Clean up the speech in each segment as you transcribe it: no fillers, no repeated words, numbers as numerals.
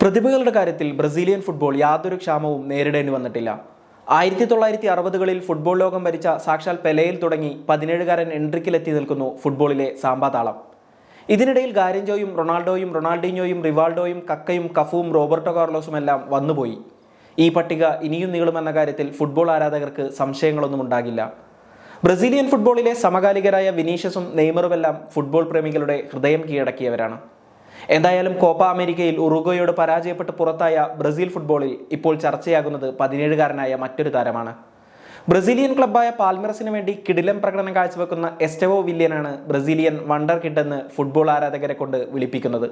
പ്രതിഭകളുടെ കാര്യത്തിൽ Brazilian football യാതൊരു ക്ഷാമവും നേരിടേണ്ടി വന്നിട്ടില്ല. 1960-കളിൽ ഫുട്ബോൾ ലോകം ഭരിച്ച സാക്ഷാൽ പെലെയിൽ തുടങ്ങി 17-കാരൻ എൻട്രിക്കിലെത്തി നിൽക്കുന്നു ഫുട്ബോളിലെ സാമ്പാതാളം. ഇതിനിടയിൽ ഗാരിഞ്ചോയും റൊണാൾഡോയും റൊണാൾഡീഞ്ഞോയും റിവാൾഡോയും കക്കയും കഫുവും റോബർട്ടോ കാർലോസുമെല്ലാം വന്നുപോയി. ഈ പട്ടിക ഇനിയും നീളുമെന്ന കാര്യത്തിൽ ഫുട്ബോൾ ആരാധകർക്ക് സംശയങ്ങളൊന്നും ഉണ്ടാകില്ല. ബ്രസീലിയൻ ഫുട്ബോളിലെ സമകാലികരായ വിനീഷ്യസും നെയ്മറുമെല്ലാം ഫുട്ബോൾ പ്രേമികളുടെ ഹൃദയം കീഴടക്കിയവരാണ്. എന്തായാലും കോപ്പ അമേരിക്കയിൽ ഉറുഗ്വേയോട് പരാജയപ്പെട്ട് പുറത്തായ ബ്രസീൽ ഫുട്ബോളിൽ ഇപ്പോൾ ചർച്ചയാകുന്നത് 17-കാരനായ മറ്റൊരു താരമാണ്. ബ്രസീലിയൻ ക്ലബ്ബായ പാൽമിറസിന് വേണ്ടി കിടിലൻ പ്രകടനം കാഴ്ചവെക്കുന്ന എസ്റ്റെവോ വില്യനാണ് ബ്രസീലിയൻ വണ്ടർ കിഡ് എന്ന് ഫുട്ബോൾ ആരാധകരെ കൊണ്ട് വിളിപ്പിക്കുന്നത്.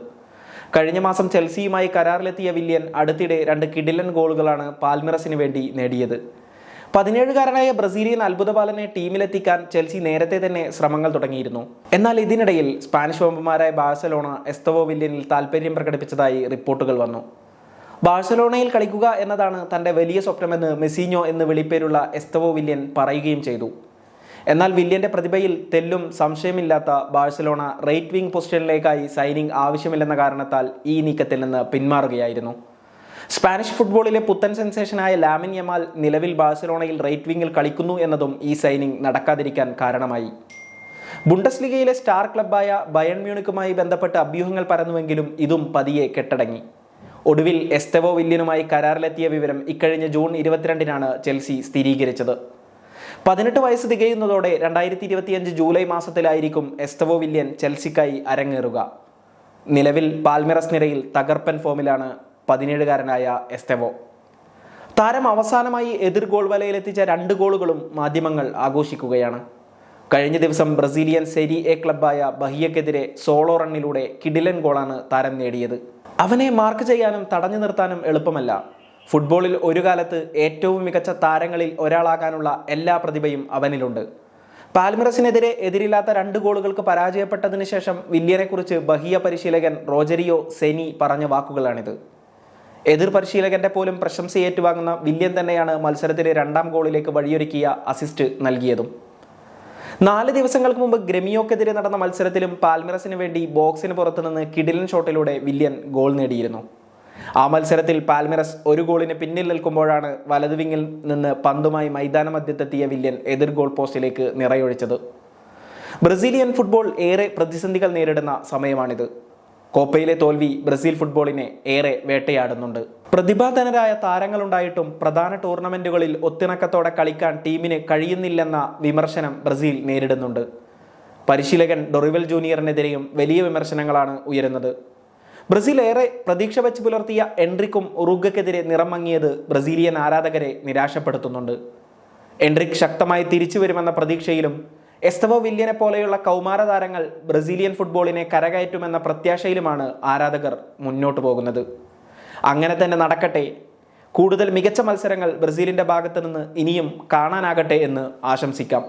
കഴിഞ്ഞ മാസം ചെൽസിയുമായി കരാറിലെത്തിയ വില്യൻ അടുത്തിടെ 2 കിടിലൻ ഗോളുകളാണ് പാൽമിറസിന് വേണ്ടി നേടിയത്. 17-കാരനായ ബ്രസീലിയൻ അത്ഭുതബാലനെ ടീമിലെത്തിക്കാൻ ചെൽസി നേരത്തെ തന്നെ ശ്രമങ്ങൾ തുടങ്ങിയിരുന്നു. എന്നാൽ ഇതിനിടയിൽ സ്പാനിഷ് വമ്പന്മാരായ ബാഴ്സലോണ എസ്തവോ വില്യനിൽ താൽപര്യം പ്രകടിപ്പിച്ചതായി റിപ്പോർട്ടുകൾ വന്നു. ബാഴ്സലോണയിൽ കളിക്കുക എന്നതാണ് തൻ്റെ വലിയ സ്വപ്നമെന്ന് മെസീഞ്ഞോ എന്ന് വിളിപ്പേരുള്ള എസ്തവോ വില്യൻ പറയുകയും ചെയ്തു. എന്നാൽ വില്യന്റെ പ്രതിഭയിൽ തെല്ലും സംശയമില്ലാത്ത ബാഴ്സലോണ റൈറ്റ് വിംഗ് പൊസിഷനിലേക്കായി സൈനിങ് ആവശ്യമില്ലെന്ന കാരണത്താൽ ഈ നീക്കത്തിൽ നിന്ന് പിന്മാറുകയായിരുന്നു. സ്പാനിഷ് ഫുട്ബോളിലെ പുത്തൻ സെൻസേഷനായ ലാമിൻ യമാൽ നിലവിൽ ബാഴ്സലോണയിൽ റൈറ്റ് വിംഗിൽ കളിക്കുന്നു എന്നതും ഈ സൈനിങ് നടക്കാതിരിക്കാൻ കാരണമായി. ബുണ്ടസ്ലിഗയിലെ സ്റ്റാർ ക്ലബ്ബായ ബയൺ മ്യൂണിക്കുമായി ബന്ധപ്പെട്ട് അഭ്യൂഹങ്ങൾ പരന്നുവെങ്കിലും ഇതും പതിയെ കെട്ടടങ്ങി. ഒടുവിൽ എസ്തെവോ വില്യനുമായി കരാറിലെത്തിയ വിവരം ഇക്കഴിഞ്ഞ ജൂൺ 22-നാണ് ചെൽസി സ്ഥിരീകരിച്ചത്. 18 വയസ്സ് തികയുന്നതോടെ 2025 ജൂലൈ മാസത്തിലായിരിക്കും എസ്തെവോ വില്യൻ ചെൽസിക്കായി അരങ്ങേറുക. നിലവിൽ പാൽമിറസ് നിരയിൽ തകർപ്പൻ ഫോമിലാണ് 17-കാരനായ എസ്തെവോ. താരം അവസാനമായി എതിർ ഗോൾ വലയിലെത്തിച്ച 2 ഗോളുകളും മാധ്യമങ്ങൾ ആഘോഷിക്കുകയാണ്. കഴിഞ്ഞ ദിവസം ബ്രസീലിയൻ സെരി എ ക്ലബ്ബായ ബഹിയക്കെതിരെ സോളോ റണ്ണിലൂടെ കിടിലൻ ഗോളാണ് താരം നേടിയത്. അവനെ മാർക്ക് ചെയ്യാനും തടഞ്ഞു നിർത്താനും എളുപ്പമല്ല. ഫുട്ബോളിൽ ഒരു കാലത്ത് ഏറ്റവും മികച്ച താരങ്ങളിൽ ഒരാളാകാനുള്ള എല്ലാ പ്രതിഭയും അവനിലുണ്ട്. പാൽമിറസിനെതിരെ എതിരില്ലാത്ത 2 ഗോളുകൾക്ക് പരാജയപ്പെട്ടതിന് ശേഷം വില്യനെക്കുറിച്ച് ബഹിയ പരിശീലകൻ റോജരിയോ സെനി പറഞ്ഞ വാക്കുകളാണിത്. എതിർ പരിശീലകന്റെ പോലും പ്രശംസ ഏറ്റുവാങ്ങുന്ന വില്യൻ തന്നെയാണ് മത്സരത്തിലെ 2ാം ഗോളിലേക്ക് വഴിയൊരുക്കിയ അസിസ്റ്റ് നൽകിയതും. 4 ദിവസങ്ങൾക്ക് മുമ്പ് ഗ്രമിയോക്കെതിരെ നടന്ന മത്സരത്തിലും പാൽമിറസിന് വേണ്ടി ബോക്സിന് പുറത്തുനിന്ന് കിടിലൻ ഷോട്ടിലൂടെ വില്യൻ ഗോൾ നേടിയിരുന്നു. ആ മത്സരത്തിൽ പാൽമിറസ് 1 ഗോളിന് പിന്നിൽ നിൽക്കുമ്പോഴാണ് വലതുവിങ്ങിൽ നിന്ന് പന്തുമായി മൈതാന മധ്യത്തെത്തിയ വില്യൻ എതിർ ഗോൾ പോസ്റ്റിലേക്ക് നിറയൊഴിച്ചത്. ബ്രസീലിയൻ ഫുട്ബോൾ ഏറെ പ്രതിസന്ധികൾ നേരിടുന്ന സമയമാണിത്. കോപ്പയിലെ തോൽവി ബ്രസീൽ ഫുട്ബോളിനെ ഏറെ വേട്ടയാടുന്നുണ്ട്. പ്രതിഭാധനരായ താരങ്ങളുണ്ടായിട്ടും പ്രധാന ടൂർണമെന്റുകളിൽ ഒത്തിണക്കത്തോടെ കളിക്കാൻ ടീമിന് കഴിയുന്നില്ലെന്ന വിമർശനം ബ്രസീൽ നേരിടുന്നുണ്ട്. പരിശീലകൻ ഡൊറിവൽ ജൂനിയറിനെതിരെയും വലിയ വിമർശനങ്ങളാണ് ഉയരുന്നത്. ബ്രസീൽ ഏറെ പ്രതീക്ഷ വെച്ച് പുലർത്തിയ എൻട്രിക്കും ഉറുഗ്വയ്ക്കെതിരെ നിറം മങ്ങിയത് ബ്രസീലിയൻ ആരാധകരെ നിരാശപ്പെടുത്തുന്നുണ്ട്. എൻട്രിക് ശക്തമായി തിരിച്ചു വരുമെന്ന പ്രതീക്ഷയിലും എസ്തവോ വില്യനെ പോലെയുള്ള കൗമാര താരങ്ങൾ ബ്രസീലിയൻ ഫുട്ബോളിനെ കരകയറ്റുമെന്ന പ്രത്യാശയിലുമാണ് ആരാധകർ മുന്നോട്ട് പോകുന്നത്. അങ്ങനെ തന്നെ നടക്കട്ടെ. കൂടുതൽ മികച്ച മത്സരങ്ങൾ ബ്രസീലിന്റെ ഭാഗത്ത് നിന്ന് ഇനിയും കാണാനാകട്ടെ എന്ന് ആശംസിക്കാം.